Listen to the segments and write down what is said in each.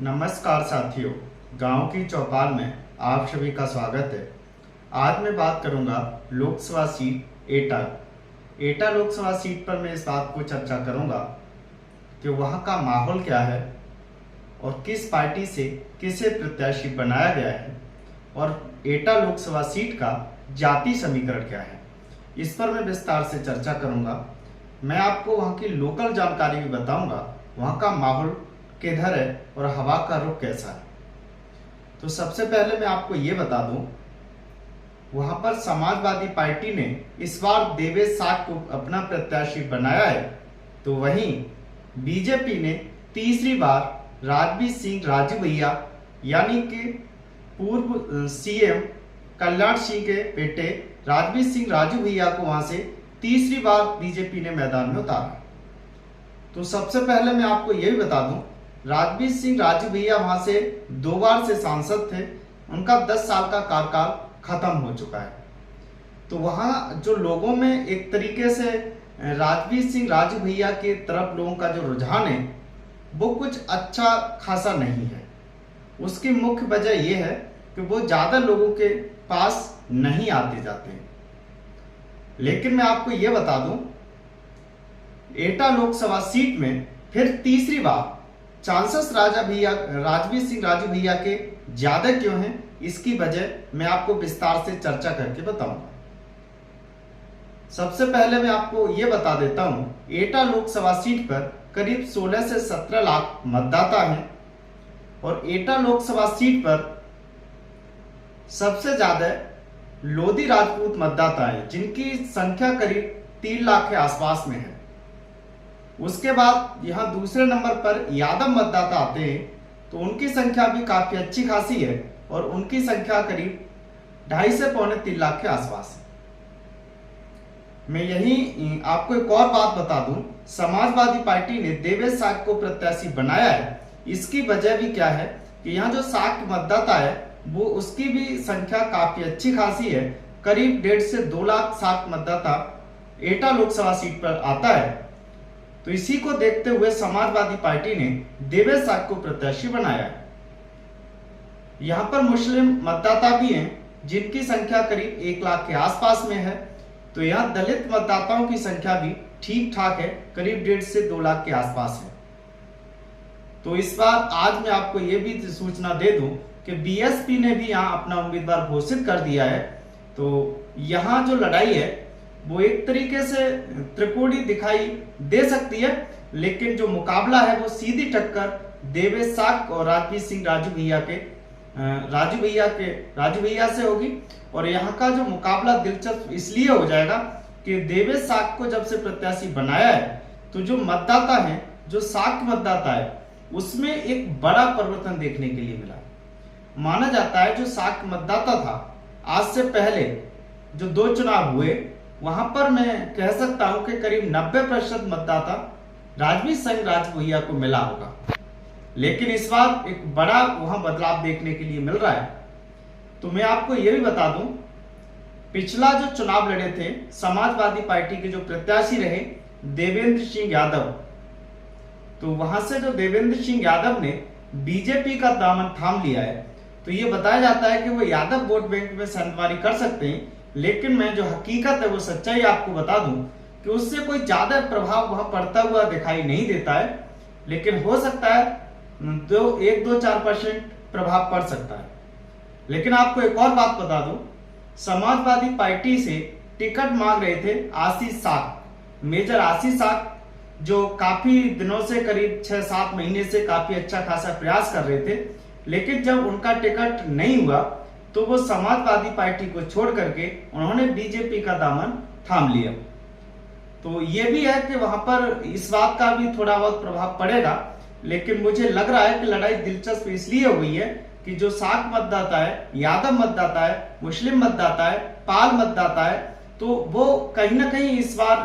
नमस्कार साथियों, गांव की चौपाल में आप सभी का स्वागत है। आज मैं बात करूंगा लोकसभा सीट एटा लोकसभा सीट पर मैं इस बात को चर्चा करूंगा कि वहां का माहौल क्या है और किस पार्टी से किसे प्रत्याशी बनाया गया है और एटा लोकसभा सीट का जाति समीकरण क्या है, इस पर मैं विस्तार से चर्चा करूंगा। मैं आपको वहां की लोकल जानकारी भी बताऊंगा, वहां का माहौल किधर है और हवा का रुख कैसा है। तो सबसे पहले मैं आपको ये बता दूं, वहां पर समाजवादी पार्टी ने इस बार देवेश साग को अपना प्रत्याशी बनाया है, तो वहीं बीजेपी ने तीसरी बार राजवीर सिंह राजू भैया यानी कि पूर्व सीएम कल्याण सिंह के बेटे राजवीर सिंह राजू भैया को वहां से तीसरी बार बीजेपी ने मैदान में उतारा। तो सबसे पहले मैं आपको यह भी बता दूं, राजवीर सिंह राजू भैया वहां से 2 बार से सांसद थे, उनका 10 साल का कार्यकाल खत्म हो चुका है। तो वहां जो लोगों में एक तरीके से राजवीर सिंह राजू भैया के तरफ लोगों का जो रुझान है वो कुछ अच्छा खासा नहीं है। उसकी मुख्य वजह यह है कि वो ज्यादा लोगों के पास नहीं आते जाते हैं। लेकिन मैं आपको यह बता दूं, एटा लोकसभा सीट में फिर तीसरी बार चांसेस राजवीर सिंह राजू भैया के ज्यादा क्यों हैं, इसकी वजह मैं आपको विस्तार से चर्चा करके बताऊंगा। सबसे पहले मैं आपको यह बता देता हूं, एटा लोकसभा सीट पर करीब 16 से 17 लाख मतदाता हैं और एटा लोकसभा सीट पर सबसे ज्यादा लोधी राजपूत मतदाता हैं, जिनकी संख्या करीब 3 लाख के आसपास में है। उसके बाद यहां दूसरे नंबर पर यादव मतदाता आते हैं, तो उनकी संख्या भी काफी अच्छी खासी है और उनकी संख्या करीब 2.5 से 3 लाख के आसपास है। मैं यही आपको एक और बात बता दूं, समाजवादी पार्टी ने देवेश साग को प्रत्याशी बनाया है। इसकी वजह भी क्या है कि यहाँ जो साग मतदाता है वो उसकी भी संख्या काफी अच्छी खासी है, करीब 1.5 से 2 लाख साग मतदाता एटा लोकसभा सीट पर आता है। तो इसी को देखते हुए समाजवादी पार्टी ने देवेश साग को प्रत्याशी बनाया है। यहां पर मुस्लिम मतदाता भी हैं, जिनकी संख्या करीब 1 लाख के आसपास में है। तो यहां दलित मतदाताओं की संख्या भी ठीक ठाक है, करीब 1.5 से 2 लाख के आसपास है। तो इस बार आज मैं आपको यह भी सूचना दे दूं कि बीएसपी ने भी यहां अपना उम्मीदवार घोषित कर दिया है। तो यहां जो लड़ाई है वो एक तरीके से त्रिकोणी दिखाई दे सकती है, लेकिन जो मुकाबला है वो सीधी टक्कर देवेश साग और राजवीर सिंह राजू भैया से होगी। और यहाँ का जो मुकाबला दिलचस्प इसलिए हो जाएगा कि देवेश साग को जब से प्रत्याशी बनाया है तो जो मतदाता है, जो साग मतदाता है, उसमें एक बड़ा परिवर्तन देखने के लिए मिला। माना जाता है जो साग मतदाता था, आज से पहले जो 2 चुनाव हुए वहां पर मैं कह सकता हूं कि करीब 90% मतदाता राजवीर सिंह राजू भैया को मिला होगा। लेकिन इस बार एक बड़ा वहां बदलाव देखने के लिए मिल रहा है। तो मैं आपको यह भी बता दूं, पिछला जो चुनाव लड़े थे समाजवादी पार्टी के जो प्रत्याशी रहे देवेंद्र सिंह यादव, तो वहां से जो देवेंद्र सिंह यादव ने बीजेपी का दामन थाम लिया है। तो ये बताया जाता है कि वो यादव वोट बैंक में संगवारी कर सकते हैं, लेकिन मैं जो हकीकत है वो सच्चाई आपको बता दूं कि उससे कोई ज्यादा प्रभाव वहां पड़ता हुआ दिखाई नहीं देता है। लेकिन हो सकता है 1-2-4% प्रभाव पड़ सकता है। लेकिन आपको एक और बात बता दूं, समाजवादी पार्टी से टिकट मांग रहे थे आशीष साग, मेजर आशीष साग, जो काफी दिनों से करीब 6-7 महीने से काफी अच्छा खासा प्रयास कर रहे थे। लेकिन जब उनका टिकट नहीं हुआ तो वो समाजवादी पार्टी को छोड़ करके उन्होंने बीजेपी का दामन थाम लिया। तो ये भी है कि वहां पर इस बात का भी थोड़ा बहुत प्रभाव पड़ेगा। लेकिन मुझे लग रहा है कि लड़ाई दिलचस्प इसलिए हो गई है कि जो साग मतदाता है, यादव मतदाता है, मुस्लिम मतदाता है, पाल मतदाता है, तो वो कहीं ना कहीं इस बार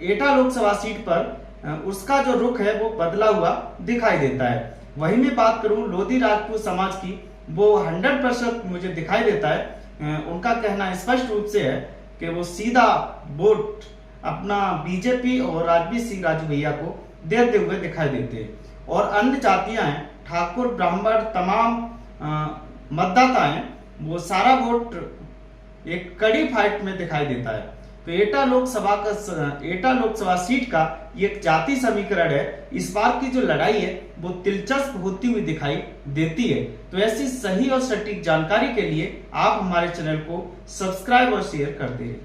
एटा लोकसभा सीट पर उसका जो रुख है वो बदला हुआ दिखाई देता है। वहीं मैं बात करूं लोधी राजपूत समाज की, वो 100% मुझे दिखाई देता है। उनका कहना स्पष्ट रूप से है कि वो सीधा वोट अपना बीजेपी और राजवीर सिंह राजू भैया को देते हुए दिखाई देते हैं। और अन्य जातियां हैं, ठाकुर ब्राह्मण तमाम मतदाता हैं, वो सारा वोट एक कड़ी फाइट में दिखाई देता है। तो एटा लोकसभा सीट का ये एक जाति समीकरण है। इस बार की जो लड़ाई है वो दिलचस्प होती हुई दिखाई देती है। तो ऐसी सही और सटीक जानकारी के लिए आप हमारे चैनल को सब्सक्राइब और शेयर करते रहिए।